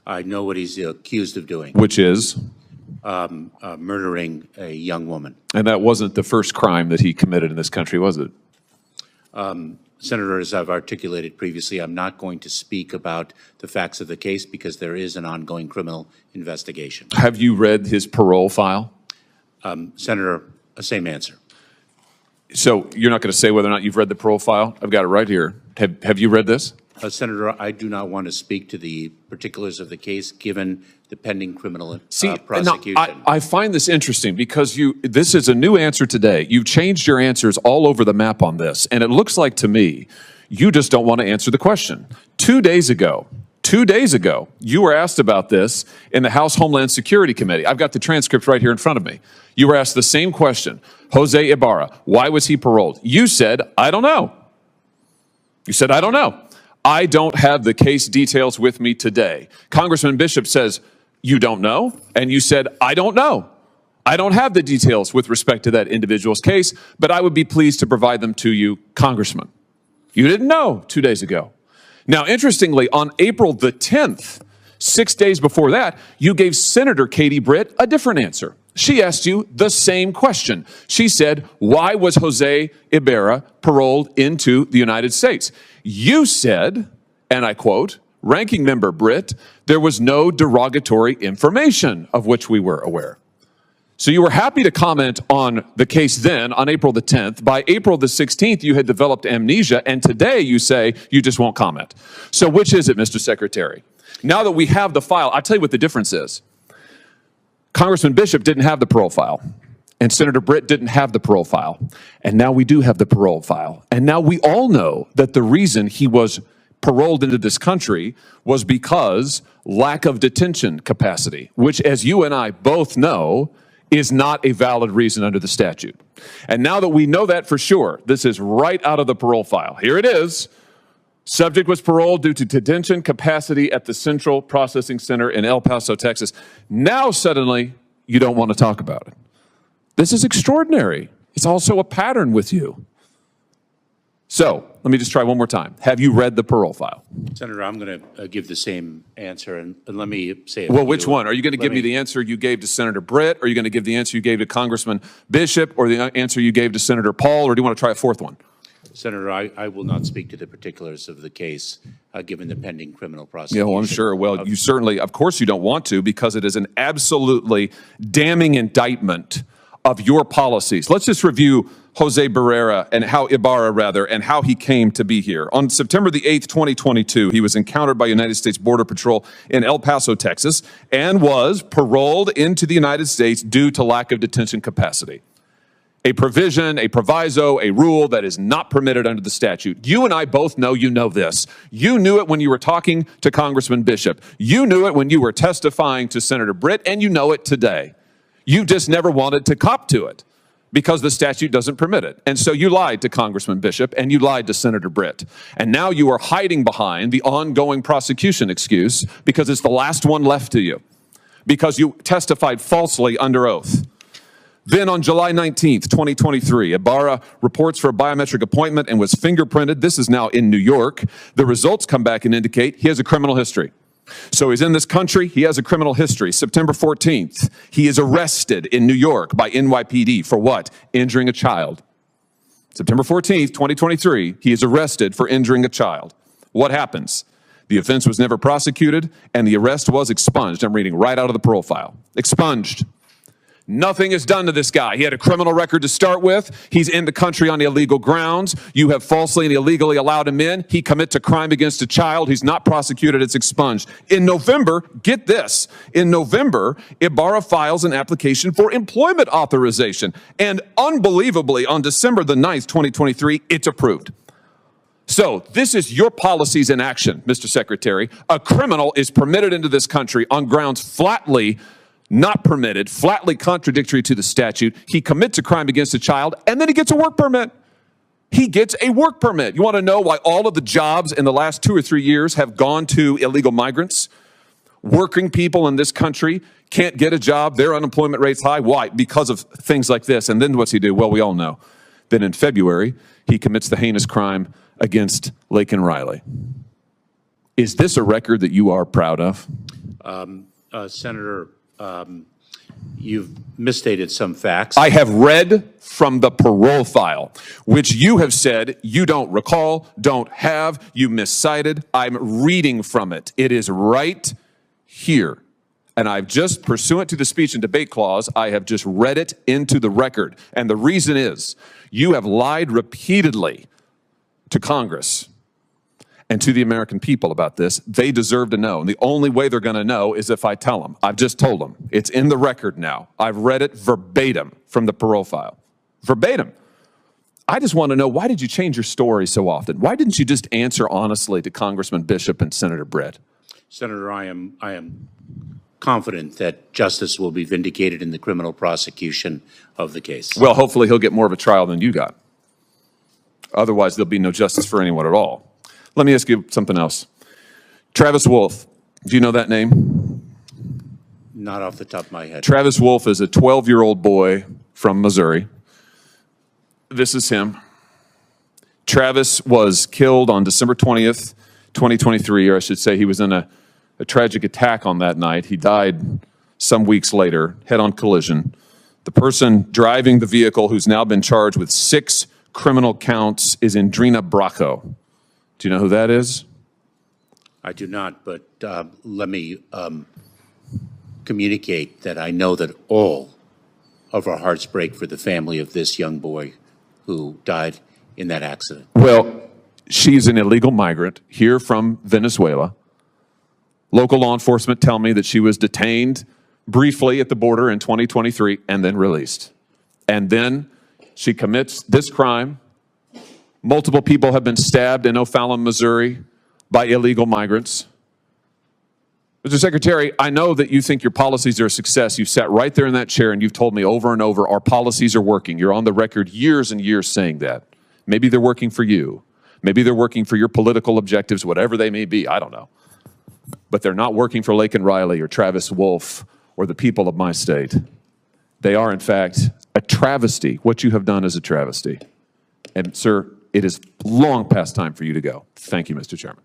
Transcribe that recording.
I know what he's accused of doing. Which is? Murdering a young woman. And that wasn't the first crime that he committed in this country, was it? Senator, as I've articulated previously, I'm not going to speak about the facts of the case because there is an ongoing criminal investigation. Have you read his parole file? Senator, same answer. So you're not going to say whether or not you've read the parole file? I've got it right here. Have you read this? Senator, I do not want to speak to the particulars of the case given the pending criminal prosecution. Now, I find this interesting because this is a new answer today. You've changed your answers all over the map on this, and it looks like to me you just don't want to answer the question. 2 days ago, you were asked about this in the House Homeland Security Committee. I've got the transcript right here in front of me. You were asked the same question. Jose Ibarra, why was he paroled? You said, I don't know. You said, I don't know. I don't have the case details with me today. Congressman Bishop says, you don't know? And you said, I don't know. I don't have the details with respect to that individual's case, but I would be pleased to provide them to you, Congressman. You didn't know 2 days ago. Now, interestingly, on April the 10th, 6 days before that, you gave Senator Katie Britt a different answer. She asked you the same question. She said, why was Jose Ibarra paroled into the United States? You said, and I quote, Ranking Member Britt, there was no derogatory information of which we were aware. So you were happy to comment on the case then, on April the 10th. By April the 16th, you had developed amnesia, and today you say you just won't comment. So which is it, Mr. Secretary? Now that we have the file, I'll tell you what the difference is. Congressman Bishop didn't have the parole file, and Senator Britt didn't have the parole file, and now we do have the parole file. And now we all know that the reason he was paroled into this country was because lack of detention capacity, which, as you and I both know, is not a valid reason under the statute. And now that we know that for sure, this is right out of the parole file. Here it is. Subject was paroled due to detention capacity at the Central Processing Center in El Paso, Texas. Now suddenly you don't want to talk about it. This is extraordinary. It's also a pattern with you. So let me just try one more time. Have you read the parole file? Senator, I'm going to give the same answer, and let me say it. Well, which one? Are you going to give me the answer you gave to Senator Britt? Or are you going to give the answer you gave to Congressman Bishop? Or the answer you gave to Senator Paul? Or do you want to try a fourth one? Senator, I will not speak to the particulars of the case given the pending criminal prosecution. Yeah, well, I'm sure. Well, you certainly, of course you don't want to, because it is an absolutely damning indictment of your policies. Let's just review Jose Ibarra, and how he came to be here. On September the 8th, 2022, he was encountered by United States Border Patrol in El Paso, Texas, and was paroled into the United States due to lack of detention capacity. A provision, a proviso, a rule that is not permitted under the statute. You and I both know you know this. You knew it when you were talking to Congressman Bishop. You knew it when you were testifying to Senator Britt, and you know it today. You just never wanted to cop to it because the statute doesn't permit it. And so you lied to Congressman Bishop and you lied to Senator Britt. And now you are hiding behind the ongoing prosecution excuse because it's the last one left to you, because you testified falsely under oath. Then on July 19th, 2023, Ibarra reports for a biometric appointment and was fingerprinted. This is now in New York. The results come back and indicate he has a criminal history. So he's in this country, he has a criminal history. September 14th, he is arrested in New York by NYPD for what? Injuring a child. September 14th, 2023, he is arrested for injuring a child. What happens? The offense was never prosecuted and the arrest was expunged. I'm reading right out of the parole file. Expunged. Nothing is done to this guy. He had a criminal record to start with. He's in the country on illegal grounds. You have falsely and illegally allowed him in. He commits a crime against a child. He's not prosecuted. It's expunged. In November, get this, in November, Ibarra files an application for employment authorization. And unbelievably, on December the 9th, 2023, it's approved. So this is your policies in action, Mr. Secretary. A criminal is permitted into this country on grounds flatly not permitted, flatly contradictory to the statute. He commits a crime against a child, and then he gets a work permit. He gets a work permit. You want to know why all of the jobs in the last 2 or 3 years have gone to illegal migrants? Working people in this country can't get a job. Their unemployment rate's high. Why? Because of things like this. And then what's he do? Well, we all know. Then in February, he commits the heinous crime against Laken Riley. Is this a record that you are proud of? Senator, you've misstated some facts. I have read from the parole file, which you have said you don't recall, don't have, you miscited. I'm reading from it. It is right here. And I've just, pursuant to the speech and debate clause, I have just read it into the record. And the reason is, you have lied repeatedly to Congress and to the American people about this. They deserve to know. And the only way they're going to know is if I tell them. I've just told them. It's in the record now. I've read it verbatim from the parole file. Verbatim. I just want to know, why did you change your story so often? Why didn't you just answer honestly to Congressman Bishop and Senator Britt? Senator, I am confident that justice will be vindicated in the criminal prosecution of the case. Well, hopefully he'll get more of a trial than you got. Otherwise, there'll be no justice for anyone at all. Let me ask you something else. Travis Wolf, do you know that name? Not off the top of my head. Travis Wolf is a 12-year-old boy from Missouri. This is him. Travis was killed on December 20th, 2023, or I should say he was in a tragic attack on that night. He died some weeks later, head-on collision. The person driving the vehicle, who's now been charged with 6 criminal counts, is Indrina Bracco. Do you know who that is? I do not, but let me communicate that I know that all of our hearts break for the family of this young boy who died in that accident. Well, she's an illegal migrant here from Venezuela. Local law enforcement tell me that she was detained briefly at the border in 2023 and then released. And then she commits this crime. Multiple people have been stabbed in O'Fallon, Missouri by illegal migrants. Mr. Secretary, I know that you think your policies are a success. You've sat right there in that chair and you've told me over and over our policies are working. You're on the record years and years saying that. Maybe they're working for you. Maybe they're working for your political objectives, whatever they may be. I don't know. But they're not working for Laken Riley or Travis Wolf or the people of my state. They are, in fact, a travesty. What you have done is a travesty. And, sir, it is long past time for you to go. Thank you, Mr. Chairman.